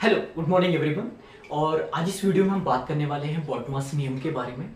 Hello, good morning everyone. और आज इस वीडियो में हम बात करने वाले हैं बॉटमास नियम के बारे में।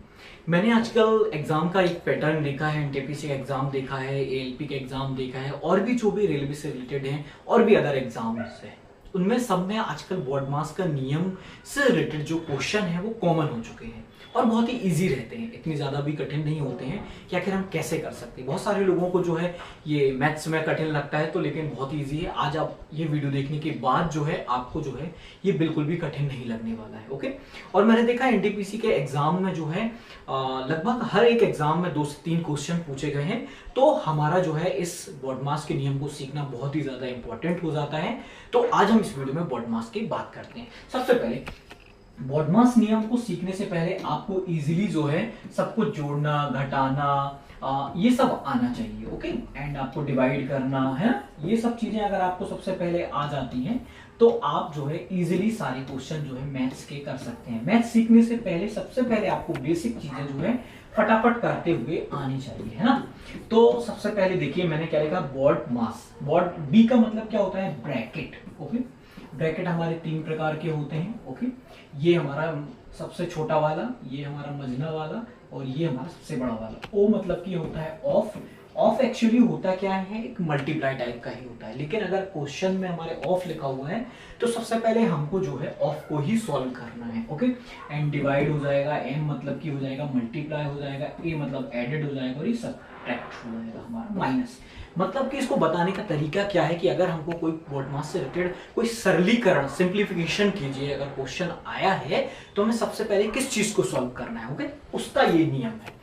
मैंने आजकल एग्जाम का एक पैटर्न देखा है, एनटीपीसी का एग्जाम देखा है, एएलपी का एग्जाम देखा है, और भी जो भी रेलवे से रिलेटेड हैं और भी अदर एग्जाम्स हैं, उनमें सब में आजकल बॉटमास का नियम से रिलेटेड जो क्वेश्चन है वो कॉमन हो चुके हैं और बहुत ही इजी रहते हैं, इतनी ज़्यादा भी कठिन नहीं होते हैं कि आखिर हम कैसे कर सकते हैं। बहुत सारे लोगों को जो है ये मैथ्स में कठिन लगता है, तो लेकिन बहुत ईजी है। आज आप ये वीडियो देखने के बाद जो है आपको जो है ये बिल्कुल भी कठिन नहीं लगने वाला है। ओके। और मैंने देखा एनटीपीसी के एग्जाम में जो है लगभग हर एक एग्जाम में 2 से 3 क्वेश्चन पूछे गए हैं, तो हमारा जो है इस बॉटमास के नियम को सीखना बहुत ही ज़्यादा इंपॉर्टेंट हो जाता है। तो आज हम इस वीडियो में बॉटमास की बात करते हैं। सबसे पहले बॉटमास नियम को सीखने से पहले आपको इजीली जो है सब कुछ जोड़ना, घटाना, ये सब आना चाहिए। ओके। एंड आपको डिवाइड करना है, ये सब चीजें अगर आपको सबसे पहले आ जाती हैं तो आप जो है इजीली सारे क्वेश्चन जो है मैथ्स के कर सकते हैं। मैथ्स सीखने से पहले सबसे पहले आपको बेसिक चीजें जो है फटाफट करते हुए आनी चाहिए, है ना। तो सबसे पहले देखिए मैंने क्या लिखा, बॉटमास। बॉट बी का मतलब क्या होता है, ब्रैकेट। ओके। ब्रैकेट हमारे 3 प्रकार के होते हैं। ओके। ये हमारा सबसे छोटा वाला, ये हमारा मझना वाला, और ये हमारा सबसे बड़ा वाला। ओ मतलब कि होता है ऑफ। ऑफ एक्चुअली होता क्या है, एक मल्टीप्लाई टाइप का ही होता है, लेकिन अगर क्वेश्चन में हमारे ऑफ लिखा हुआ है तो सबसे पहले हमको जो है ऑफ को ही सॉल्व करना है। ओके। एंड डिवाइड हो जाएगा, एम मतलब कि हो जाएगा मल्टीप्लाई हो जाएगा, ए मतलब एडेड हो जाएगा, और ये सब्ट्रैक्ट हो जाएगा हमारा माइनस। मतलब कि इसको बताने का तरीका क्या है कि अगर हमको कोई बॉटमास से रिलेटेड कोई सरलीकरण, सिंप्लीफिकेशन कीजिए, अगर क्वेश्चन आया है तो हमें सबसे पहले किस चीज को सॉल्व करना है। ओके। उसका ये नियम है,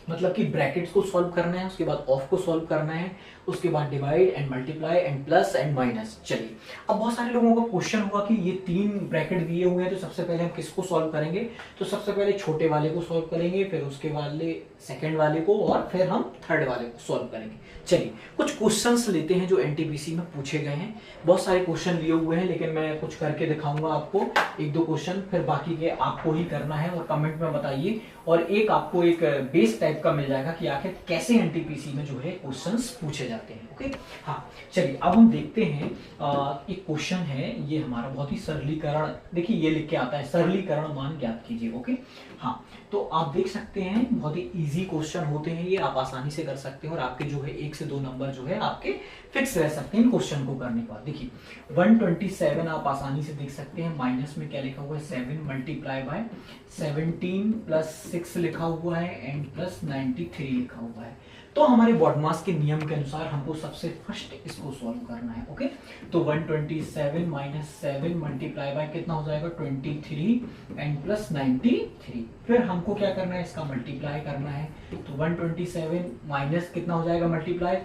मतलब कि ब्रैकेट्स को सॉल्व करना है, उसके बाद ऑफ को सॉल्व करना है, उसके बाद divide and multiply and plus and minus. चलिए, अब बहुत सारे लोगों का क्वेश्चन होगा कि ये 3 ब्रैकेट दिए हुए हैं तो सबसे पहले हम किसको सॉल्व करेंगे। तो सबसे पहले छोटे वाले को सॉल्व करेंगे, फिर उसके वाले सेकंड वाले को, और फिर हम थर्ड वाले को सॉल्व करेंगे। चलिए, कुछ क्वेश्चंस लेते हैं जो एनटीपीसी में पूछे गए हैं। बहुत सारे क्वेश्चन लिए हुए हैं, लेकिन मैं कुछ करके दिखाऊंगा आपको, 1-2 क्वेश्चन, फिर बाकी के आपको ही करना है और कमेंट में बताइए। और एक आपको एक बेस टाइप का मिल जाएगा कि आखिर कैसे एनटीपीसी में जो है क्वेश्चंस पूछे जाते हैं। ओके। हाँ, चलिए अब हम देखते हैं। एक क्वेश्चन है, ये हमारा बहुत ही सरलीकरण, देखिए ये लिख के आता है, सरलीकरण मान ज्ञात कीजिए। ओके। हाँ, तो आप देख सकते हैं बहुत ही इजी क्वेश्चन होते हैं ये, आप आसानी से कर सकते हैं और आपके जो है 1 से 2 नंबर जो है आपके फिक्स रह सकते हैं क्वेश्चन को करने के बाद। देखिए 127 आप आसानी से देख सकते हैं, माइनस में क्या लिखा हुआ है, 7 मल्टीप्लाई बाय 17 प्लस 6 लिखा हुआ है एंड प्लस 93 लिखा हुआ है। तो हमारे बॉटमास के नियम के अनुसार हमको सबसे फर्स्ट इसको सॉल्व करना है। ओके। तो 127 माइनस 7 मल्टीप्लाई बाय कितना हो जाएगा, 23 एंड प्लस 93। फिर हमको क्या करना है, इसका मल्टीप्लाई करना है। तो 127 माइनस कितना हो जाएगा मल्टीप्लाई,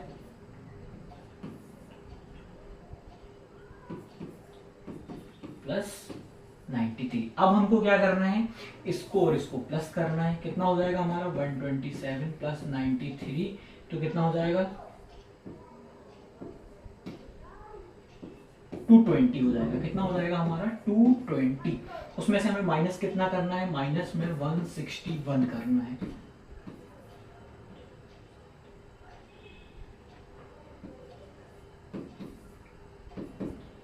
प्लस 93। अब हमको क्या करना है, इसको और इसको प्लस करना है। कितना हो जाएगा हमारा, 127 प्लस 93, तो कितना हो जाएगा, 220 हो जाएगा। कितना हो जाएगा हमारा, 220। उसमें से हमें माइनस कितना करना है, माइनस में 161 करना है।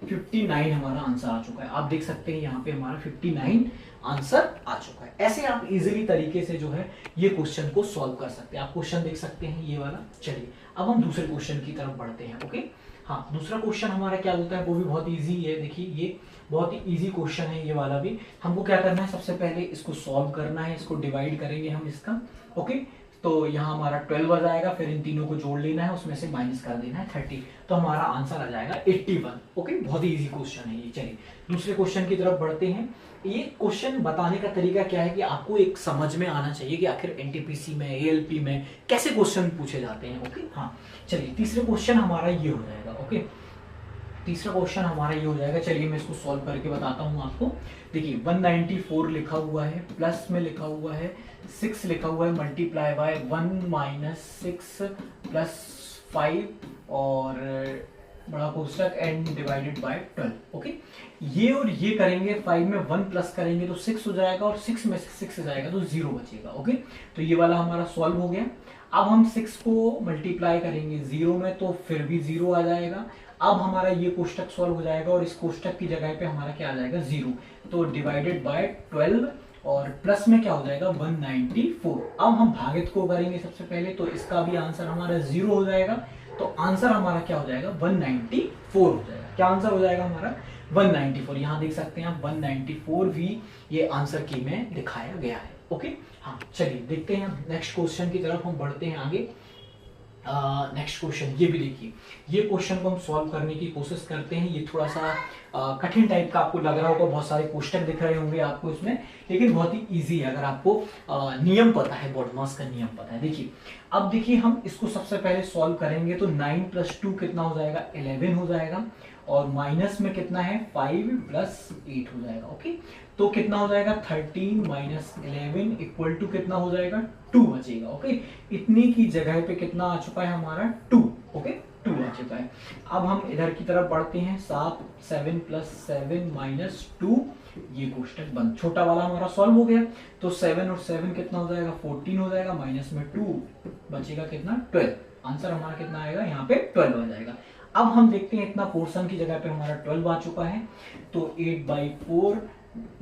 $59 हमारा आंसर आ चुका है। आप देख सकते हैं यहाँ पे हमारा 59 आंसर आ चुका है। ऐसे आप इजीली तरीके से जो है ये क्वेश्चन को सॉल्व कर सकते हैं। आप क्वेश्चन देख सकते हैं ये वाला। चलिए अब हम दूसरे क्वेश्चन की तरफ बढ़ते हैं। ओके। हाँ, दूसरा क्वेश्चन हमारा क्या होता है, वो भी बहुत इजी है। देखिए ये बहुत ही इजी क्वेश्चन है ये वाला भी। हमको क्या करना है, सबसे पहले इसको सॉल्व करना है, इसको डिवाइड करेंगे हम इसका। ओके। तो यहाँ हमारा 12 आ जाएगा, फिर इन तीनों को जोड़ लेना है, उसमें से माइनस कर देना है 30, तो हमारा आंसर आ जाएगा 81। ओके। बहुत ही इजी क्वेश्चन है ये। चलिए दूसरे क्वेश्चन की तरफ बढ़ते हैं। ये क्वेश्चन बताने का तरीका क्या है कि आपको एक समझ में आना चाहिए कि आखिर एनटीपीसी में, एएलपी में कैसे क्वेश्चन पूछे जाते हैं। ओके। हाँ, चलिए तीसरे क्वेश्चन हमारा ये हो जाएगा। ओके। तीसरा क्वेश्चन हमारा ये हो जाएगा। चलिए मैं इसको सॉल्व करके बताता हूँ आपको। देखिए 194 लिखा हुआ है, प्लस में लिखा हुआ है 6 लिखा हुआ है, मल्टीप्लाई बाय 1 माइनस 6 प्लस 5 और बड़ा कोष्टक एंड डिवाइडेड बाय 12। ओके। ये और ये करेंगे, 5 में 1 प्लस करेंगे तो 6 हो जाएगा, और 6 में से 6 जाएगा तो 0 बचेगा। ओके। तो ये वाला हमारा सॉल्व हो गया। अब हम 6 को मल्टीप्लाई करेंगे 0 में तो फिर भी 0 आ जाएगा। अब हमारा ये कोष्टक सॉल्व हो जाएगा और इस कोष्टक की जगह पे हमारा क्या आ जाएगा 0, तो डिवाइडेड बाय 12 और प्लस में क्या हो जाएगा 194। अब हम भागित को करेंगे सबसे पहले, तो इसका भी आंसर हमारा 0 हो जाएगा, तो आंसर हमारा क्या हो जाएगा 194 हो जाएगा। क्या आंसर हो जाएगा हमारा 194। यहाँ देख सकते हैं आप 194 भी ये आंसर की में दिखाया गया है। ओके, हाँ चलिए देखते हैं नेक्स्ट क्वेश्चन की तरफ हम बढ़ते हैं आगे। नेक्स्ट क्वेश्चन ये भी देखिए, ये क्वेश्चन को हम सॉल्व करने की कोशिश करते हैं। ये थोड़ा सा कठिन टाइप का आपको लग रहा होगा, बहुत सारे कोष्टक दिख रहे होंगे आपको इसमें, लेकिन बहुत ही इजी है अगर आपको नियम पता है, BODMAS का नियम पता है। देखिए अब देखिए हम इसको सबसे पहले सॉल्व करेंगे, तो 9 + 2 कितना हो जाएगा 11 हो जाएगा, और माइनस में कितना है 5 + 8 हो जाएगा। ओके, तो कितना हो जाएगा 13 - 11 इक्वल टू कितना हो जाएगा 2 बचेगा। ओके, इतनी की जगह पे कितना आ चुका है हमारा 2। ओके, 2 आ चुका है। अब हम इधर की तरफ बढ़ते हैं, 7 + 7 - 2, ये कोष्टक बंद, छोटा वाला हमारा सॉल्व हो गया। तो 7 और 7 कितना हो जाएगा 14 हो जाएगा, माइनस में 2 बचेगा कितना 12। आंसर हमारा कितना आएगा यहाँ पे 12 आ जाएगा। अब हम देखते हैं इतना पोर्शन की जगह पे हमारा 12 आ चुका है, तो 8/4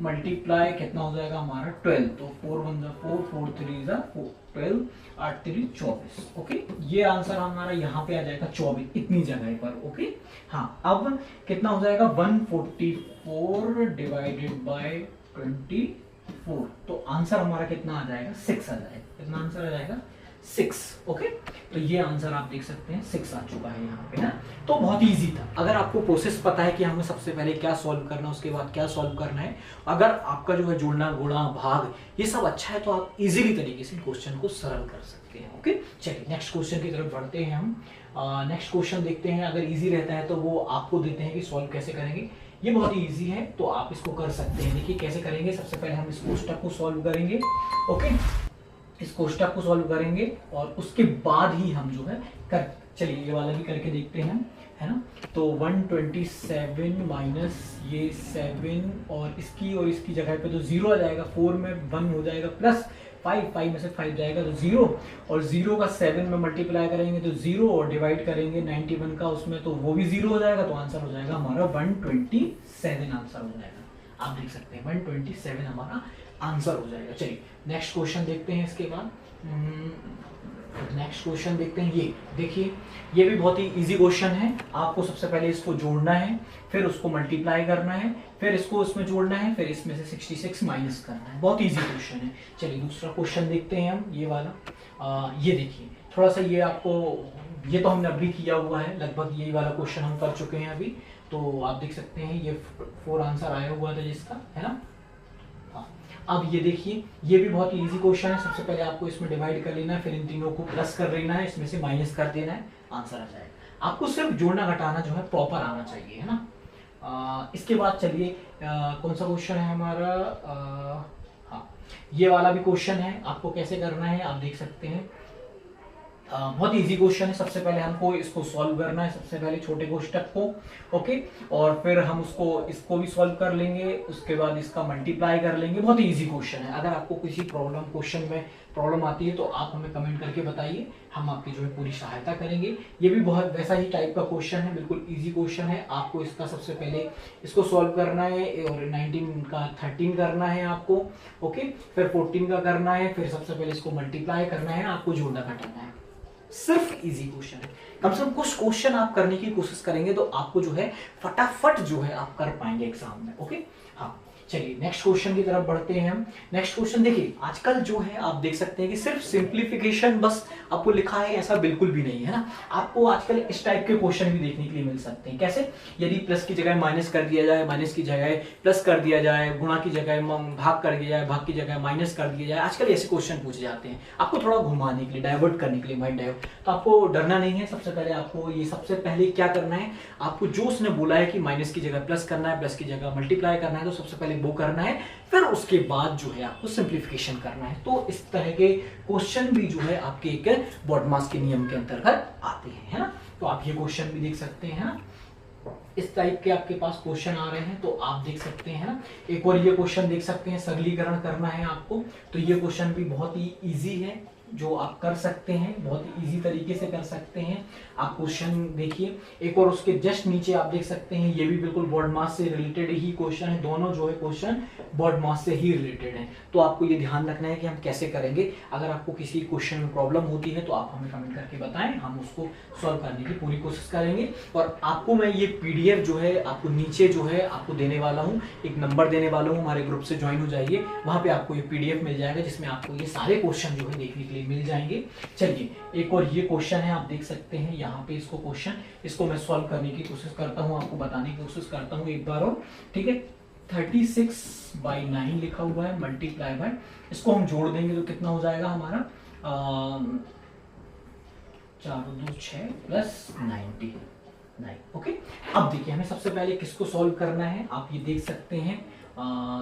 मल्टीप्लाई कितना हो जाएगा हमारा 12, तो 4 × 1 = 4, 4 × 3 = 12, 8 × 3 = 24। ओके, ये आंसर हमारा यहाँ पे आ जाएगा 24 इतनी जगह पर। ओके, हाँ अब कितना हो जाएगा 144 डिवाइडेड बाय 24, तो आंसर हमारा कितना आ जाएगा 6 आ जाएगा। कितना आंसर आ जाएगा 6। ओके, तो ये आंसर आप देख सकते हैं 6 आ चुका है यहाँ पे ना। तो बहुत इजी था, अगर आपको प्रोसेस पता है कि हमें सबसे पहले क्या सॉल्व करना है, उसके बाद क्या सॉल्व करना है, अगर आपका जो है जोड़ना गुणा भाग ये सब अच्छा है, तो आप इजीली तरीके से क्वेश्चन को सरल कर सकते हैं। ओके, चलिए नेक्स्ट क्वेश्चन की तरफ बढ़ते हैं हम। नेक्स्ट क्वेश्चन देखते हैं, अगर इजी रहता है तो वो आपको देते हैं कि सॉल्व कैसे करेंगे। ये बहुत ही इजी है, तो आप इसको कर सकते हैं। देखिए कैसे करेंगे, सबसे पहले हम इस कोष्टक को सॉल्व करेंगे। ओके, इस कोष्टक को सॉल्व करेंगे और उसके बाद ही हम जो है कर, चलिए ये वाला भी करके देखते हैं, है ना। तो 127 माइनस ये 7 और इसकी जगह पे तो 0 आ जाएगा, 4 में 1 हो जाएगा, प्लस 5 में से 5 जाएगा तो 0, और 0 का 7 में मल्टीप्लाई करेंगे तो 0, और डिवाइड करेंगे 91 का उसमें तो वो भी 0 हो जाएगा, तो आंसर हो जाएगा हमारा 127 आंसर हो जाएगा। आप देख सकते हैं 127 हमारा आंसर हो जाएगा। चलिए नेक्स्ट क्वेश्चन देखते हैं। इसके बाद नेक्स्ट क्वेश्चन देखते हैं। ये देखिए, ये भी बहुत ही इजी क्वेश्चन है। आपको सबसे पहले इसको जोड़ना है, फिर उसको मल्टीप्लाई करना है, फिर इसको इसमें जोड़ना है, फिर इसमें से 66 माइनस करना है। बहुत इजी क्वेश्चन है। चलिए दूसरा क्वेश्चन देखते हैं हम, ये वाला। ये देखिए थोड़ा सा, ये आपको, ये तो हमने अभी किया हुआ है, लगभग ये वाला क्वेश्चन हम कर चुके हैं अभी। तो आप देख सकते हैं ये 4 आंसर आया हुआ था जिसका, है ना। अब ये देखिए, ये भी बहुत ही इजी क्वेश्चन है। सबसे पहले आपको इसमें डिवाइड कर लेना है, फिर इन तीनों को प्लस कर लेना है, इसमें से माइनस कर देना है, आंसर आ जाएगा। आपको सिर्फ जोड़ना घटाना जो है प्रॉपर आना चाहिए, है ना। इसके बाद चलिए कौन सा क्वेश्चन है हमारा, हाँ ये वाला भी क्वेश्चन है। आपको कैसे करना है आप देख सकते हैं, बहुत इजी क्वेश्चन है। सबसे पहले हमको इसको सॉल्व करना है, सबसे पहले छोटे कोष्टक को, ओके, और फिर हम इसको भी सॉल्व कर लेंगे, उसके बाद इसका मल्टीप्लाई कर लेंगे। बहुत ही इजी क्वेश्चन है। अगर आपको किसी क्वेश्चन में प्रॉब्लम आती है तो आप हमें कमेंट करके बताइए, हम आपकी जो है पूरी सहायता करेंगे। ये भी बहुत वैसा ही टाइप का क्वेश्चन है, बिल्कुल इजी क्वेश्चन है। आपको इसका सबसे पहले इसको सॉल्व करना है, और 19 का 13 करना है आपको, ओके, फिर 14 का करना है, फिर सबसे पहले इसको मल्टीप्लाई करना है, आपको जोड़ना घटाना है। सिर्फ इजी क्वेश्चन है। कम से कम कुछ क्वेश्चन आप करने की कोशिश करेंगे तो आपको जो है फटाफट जो है आप कर पाएंगे एग्जाम में। ओके, हाँ चलिए नेक्स्ट क्वेश्चन की तरफ बढ़ते हैं हम। नेक्स्ट क्वेश्चन देखिए, आजकल जो है आप देख सकते हैं कि सिर्फ सिंप्लीफिकेशन बस आपको लिखा है, ऐसा बिल्कुल भी नहीं है ना। आपको आजकल इस टाइप के क्वेश्चन भी देखने के लिए मिल सकते हैं। कैसे, यदि प्लस की जगह माइनस कर दिया जाए, माइनस की जगह प्लस कर दिया जाए, गुणा की जगह भाग कर दिया जाए, भाग की जगह माइनस कर दिया जाए, आजकल ऐसे क्वेश्चन पूछे जाते हैं आपको थोड़ा घुमाने के लिए, डाइवर्ट करने के लिए, माइंड डाइवर्ट। तो आपको डरना नहीं है। सबसे पहले आपको ये सबसे पहले क्या करना है, आपको जो उसने बोला है कि माइनस की जगह प्लस करना है, प्लस की जगह मल्टीप्लाई करना है, तो सबसे पहले वो करना है, फिर उसके बाद जो है आपको सिंप्लीफिकेशन करना है। तो इस तरह के क्वेश्चन भी जो है आपके एक BODMAS के नियम के अंतर्गत आते हैं, है ना। तो आप ये क्वेश्चन भी देख सकते हैं ना, इस टाइप के आपके पास क्वेश्चन आ रहे हैं, तो आप देख सकते हैं ना। एक और ये क्वेश्चन देख सकते हैं, सरलीकरण करना है आपको, तो ये क्वेश्चन भी बहुत ही इजी है, जो आप कर सकते हैं, बहुत इजी तरीके से कर सकते हैं। आप क्वेश्चन देखिए, एक और उसके जस्ट नीचे आप देख सकते हैं, ये भी बिल्कुल बॉडी मास से रिलेटेड ही क्वेश्चन है। दोनों जो है क्वेश्चन बॉडी मास से ही रिलेटेड है। तो आपको ये ध्यान रखना है कि हम कैसे करेंगे। अगर आपको किसी क्वेश्चन में प्रॉब्लम होती है तो आप हमें कमेंट करके बताएं, हम उसको सॉल्व करने की पूरी कोशिश करेंगे। और आपको मैं ये पीडीएफ जो है आपको नीचे जो है आपको देने वाला हूँ, एक नंबर देने वाला हूँ, हमारे ग्रुप से ज्वाइन हो जाइए, वहाँ पे आपको ये पीडीएफ मिल जाएगा जिसमें आपको ये सारे क्वेश्चन जो है देखने के लिए मिल जाएंगे। चलिए, एक और ये क्वेश्चन है, आप देख सकते हैं यहाँ पे इसको क्वेश्चन, इसको मैं सॉल्व करने की कोशिश करता हूँ, आपको बताने की कोशिश करता हूँ एक बार और, ठीक है। 36/9 लिखा हुआ है, मल्टीप्लाई बाय, इसको हम जोड़ देंगे तो कितना हो जाएगा हमारा 4 2 6 प्लस 99। ओके, अब देखिए हमें सबसे पहले किसको सॉल्व करना है, आप ये देख सकते हैं।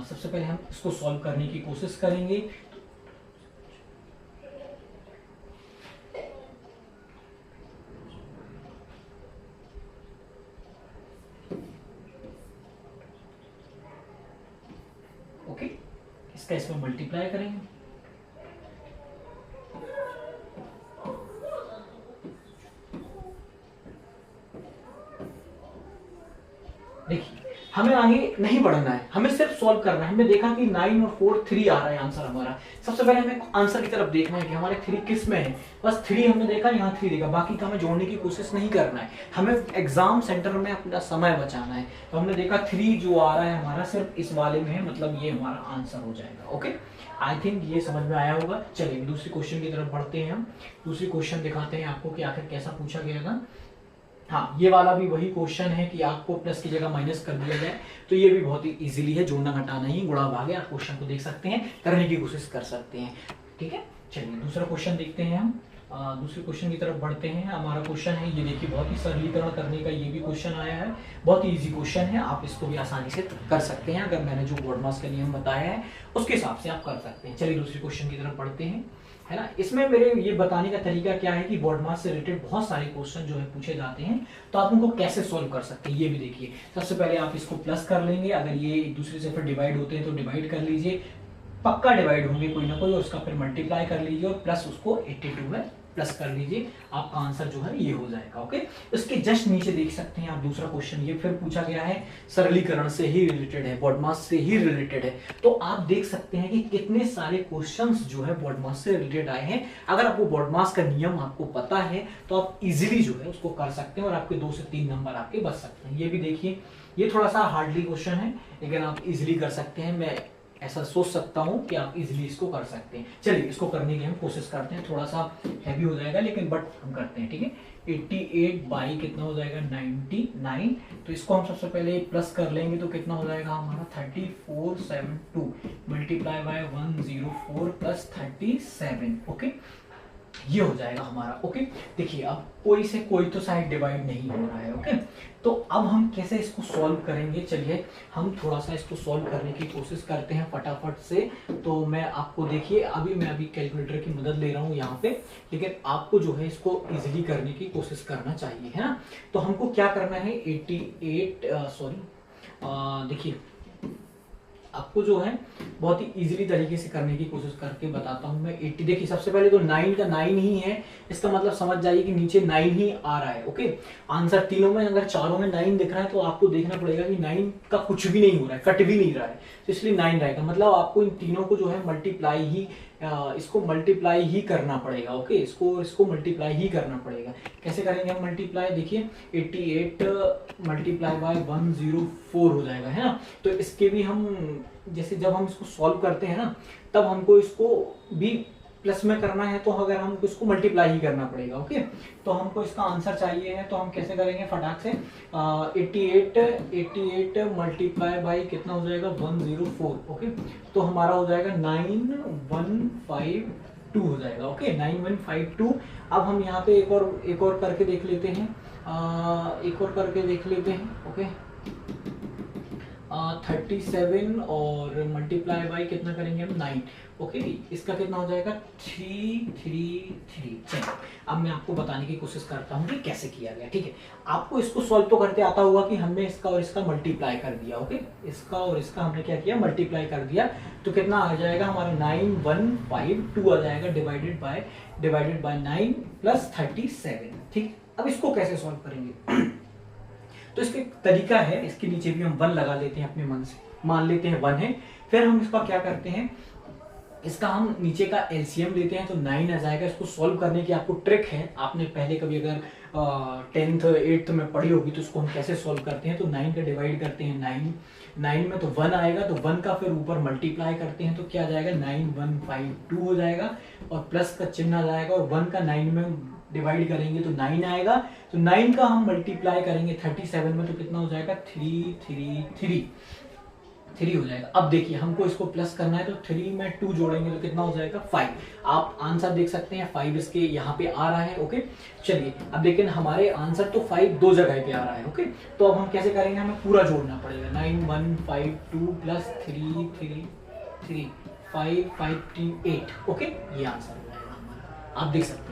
सबसे पहले हम इसको सॉल्व करने की कोशिश करेंगे। ओके, इसका इसमें मल्टीप्लाई करेंगे। देखिए, हमें आगे नहीं बढ़ना है, हमें सिर्फ सॉल्व करना है। हमने देखा कि 9 और 4 3 आ रहा है आंसर हमारा। सबसे पहले हमें आंसर की तरफ देखना है कि हमारे 3 किस में है। बस 3 हमने देखा, यहाँ 3 देखा, बाकी का हमें जोड़ने की कोशिश नहीं करना है। हमें एग्जाम सेंटर में अपना समय बचाना है। तो हमने देखा 3 जो आ रहा है हमारा सिर्फ इस वाले में है, मतलब ये हमारा आंसर हो जाएगा। ओके, आई थिंक ये समझ में आया होगा। चलिए दूसरी क्वेश्चन की तरफ बढ़ते हैं हम। दूसरी क्वेश्चन दिखाते हैं आपको कि आखिर कैसा पूछा गया था। हाँ, ये वाला भी वही क्वेश्चन है कि आपको प्लस की जगह माइनस कर दिया जाए। तो ये भी बहुत ही इजीली है, जोड़ना घटाना ही गुणा भाग है। आप क्वेश्चन को देख सकते हैं, करने की कोशिश कर सकते हैं, ठीक है। चलिए दूसरा क्वेश्चन देखते हैं हम। दूसरे क्वेश्चन की तरफ बढ़ते हैं। हमारा क्वेश्चन है, ये देखिए, बहुत ही सरलीकरण करने का ये भी क्वेश्चन आया है। बहुत ही इजी क्वेश्चन है, आप इसको भी आसानी से कर सकते हैं। अगर मैंने जो बॉडी मास का नियम बताया है उसके हिसाब से आप कर सकते हैं। चलिए दूसरे क्वेश्चन की तरफ बढ़ते हैं, है ना। इसमें मेरे ये बताने का तरीका क्या है कि बॉडी मास से रिलेटेड बहुत सारे क्वेश्चन जो है पूछे जाते हैं, तो आप उनको कैसे सॉल्व कर सकते हैं ये भी देखिए। सबसे पहले आप इसको प्लस कर लेंगे, अगर ये एक दूसरे से फिर डिवाइड होते हैं तो डिवाइड कर लीजिए, पक्का डिवाइड होंगे कोई ना कोई, और उसका फिर मल्टीप्लाई कर लीजिए और प्लस उसको 82 में प्लस कर लीजिए, आपका आंसर जो है ये हो जाएगा। ओके, इसके जस्ट नीचे देख सकते हैं आप दूसरा क्वेश्चन, ये फिर पूछा गया है, सरलीकरण से ही रिलेटेड है, बॉडी मास से ही रिलेटेड है। तो आप देख सकते हैं कि कितने सारे क्वेश्चंस जो है बॉडी मास से रिलेटेड आए हैं। अगर आपको बॉडी मास का नियम आपको पता है तो आप इजीली जो है उसको कर सकते हैं और आपके 2 से 3 नंबर आपके बच सकते हैं। ये भी देखिए, ये थोड़ा सा हार्डली क्वेश्चन है लेकिन आप इजीली कर सकते हैं। मैं ऐसा सोच सकता हूं कि आप इजीली इसको कर सकते हैं। चलिए इसको करने की हम कोशिश करते हैं, थोड़ा सा हैवी हो जाएगा लेकिन बट हम करते हैं, ठीक है। 88 बाई कितना हो जाएगा 99, तो इसको हम सबसे पहले प्लस कर लेंगे तो कितना हो जाएगा हमारा 3472 मल्टीप्लाई बाय 104 प्लस 37। ओके, ये हो जाएगा हमारा। ओके, देखिए अब कोई से कोई तो साइड डिवाइड नहीं हो रहा है। ओके, तो अब हम कैसे इसको सॉल्व करेंगे, चलिए हम थोड़ा सा इसको सॉल्व करने की कोशिश करते हैं फटाफट से। तो मैं आपको देखिए, मैं कैलकुलेटर की मदद ले रहा हूँ यहाँ पे, लेकिन आपको जो है इसको इजीली करने की कोशिश करना चाहिए, है ना। तो हमको क्या करना है, 88 देखिए आपको जो है बहुत ही इजीली तरीके से करने की कोशिश करके बताता हूं मैं। 80 देखिए, सबसे पहले तो 9 का 9 ही है, इसका मतलब समझ जाइए कि नीचे 9 ही आ रहा है। ओके, आंसर तीनों में अगर चारों में 9 दिख रहा है तो आपको देखना पड़ेगा कि 9 का कुछ भी नहीं हो रहा है, कट भी नहीं रहा है, तो इसलिए 9 रहेगा। मतलब आपको इन तीनों को जो है मल्टीप्लाई ही इसको मल्टीप्लाई ही करना पड़ेगा। ओके, इसको मल्टीप्लाई ही करना पड़ेगा। कैसे करेंगे हम मल्टीप्लाई, देखिए 88 मल्टीप्लाई बाय 104 हो जाएगा, है ना। तो इसके भी हम जैसे जब हम इसको सॉल्व करते हैं ना, तब हमको इसको भी प्लस में करना है, तो अगर हमको इसको मल्टीप्लाई ही करना पड़ेगा। ओके, तो हमको इसका आंसर चाहिए है, तो हम कैसे करेंगे फटाक से 88 मल्टीप्लाई बाई कितना हो जाएगा 104। ओके, तो हमारा हो जाएगा 9152 हो जाएगा। ओके, 9152। अब हम यहाँ पे एक और करके देख लेते हैं, ओके, 37 और मल्टीप्लाई बाई कितना करेंगे हम 9। ओके, इसका कितना हो जाएगा 333। चलिए अब मैं आपको बताने की कोशिश करता हूँ कि कैसे किया गया। ठीक है, आपको इसको सॉल्व तो करते आता होगा कि हमने इसका और इसका मल्टीप्लाई कर दिया। ओके, इसका और इसका हमने क्या किया, मल्टीप्लाई कर दिया, तो कितना आ जाएगा हमारा 9152 आ जाएगा डिवाइडेड बाय 9 प्लस 37। ठीक, अब इसको कैसे सॉल्व करेंगे तो इसका एक तरीका है, इसके नीचे भी हम 1 लगा लेते हैं अपने मन से, मान लेते हैं 1 है। फिर हम इसका क्या करते हैं, इसका हम नीचे का एलसीएम लेते हैं तो 9 आ जाएगा। इसको सॉल्व करने की आपको ट्रिक है, आपने पहले कभी अगर 10th 8th में पढ़ी होगी तो उसको हम कैसे सॉल्व करते हैं। तो 9 का डिवाइड करते हैं 9 में तो 1 आएगा, तो 1 का फिर ऊपर मल्टीप्लाई करते हैं तो क्या आ जाएगा 9152 हो जाएगा, और प्लस का चिन्ह आ जाएगा, और 1 का 9 में डिवाइड करेंगे तो 9 आएगा, तो 9 का हम मल्टीप्लाई करेंगे 37 में तो कितना हो जाएगा 3 हो जाएगा। अब देखिए हमको इसको प्लस करना है तो 3 में 2 जोड़ेंगे तो कितना हो जाएगा 5। आप आंसर देख सकते हैं 5 इसके यहाँ पे आ रहा है। ओके, चलिए अब लेकिन हमारे आंसर तो 5 दो जगह पे आ रहा है। ओके, तो अब हम कैसे करेंगे, हमें पूरा जोड़ना पड़ेगा। 9152 प्लस 3 5 5 3 8। ओके, ये आंसर हो जाएगा हमारा। आप देख सकते हैं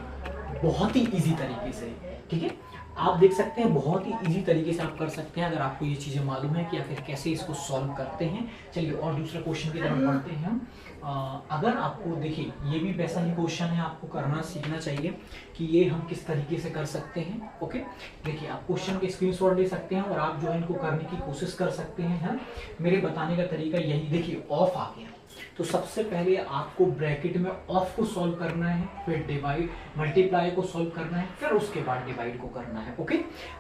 बहुत ही इजी तरीके से। ठीक है, आप देख सकते हैं बहुत ही इजी तरीके से आप कर सकते हैं अगर आपको ये चीज़ें मालूम है कि आखिर कैसे इसको सॉल्व करते हैं। चलिए और दूसरा क्वेश्चन की तरफ बढ़ते हैं हम। अगर आपको देखिए ये भी वैसा ही क्वेश्चन है, आपको करना सीखना चाहिए कि ये हम किस तरीके से कर सकते हैं। ओके, देखिए आप क्वेश्चन के स्क्रीनशॉट ले सकते हैं और आप जो है इनको करने की कोशिश कर सकते हैं। है मेरे बताने का तरीका यही। देखिए ऑफ आ गया तो सबसे पहले आपको ब्रैकेट में ऑफ को सॉल्व करना है, फिर डिवाइड मल्टीप्लाई को सॉल्व करना है, फिर उसके बाद डिवाइड को करना है। ओके,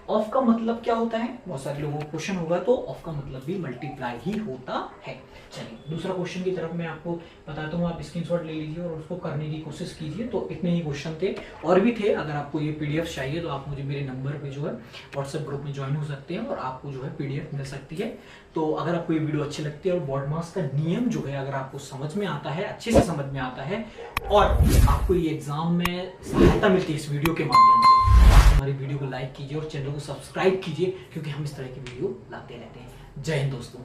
ऑफ का मतलब क्या होता है, बहुत सारे लोगों को क्वेश्चन होगा तो ऑफ का मतलब भी मल्टीप्लाई ही होता है। चलिए दूसरा क्वेश्चन की तरफ मैं आपको बताता हूँ, आप स्क्रीनशॉट ले लीजिए और उसको करने की कोशिश कीजिए। तो इतने ही क्वेश्चन थे, और भी थे। अगर आपको ये पीडीएफ चाहिए तो आप मुझे मेरे नंबर पे जो है व्हाट्सएप ग्रुप में ज्वाइन हो सकते हैं और आपको जो है पीडीएफ मिल सकती है। तो अगर आपको ये वीडियो अच्छी लगती है और बॉडमास का नियम जो है अगर आपको समझ में आता है, अच्छे से समझ में आता है, और आपको ये एग्जाम में सहायता मिलती है इस वीडियो के माध्यम से, आप हमारी वीडियो को लाइक कीजिए और चैनल को सब्सक्राइब कीजिए, क्योंकि हम इस तरह की वीडियो लाते रहते हैं। जय हिंद दोस्तों।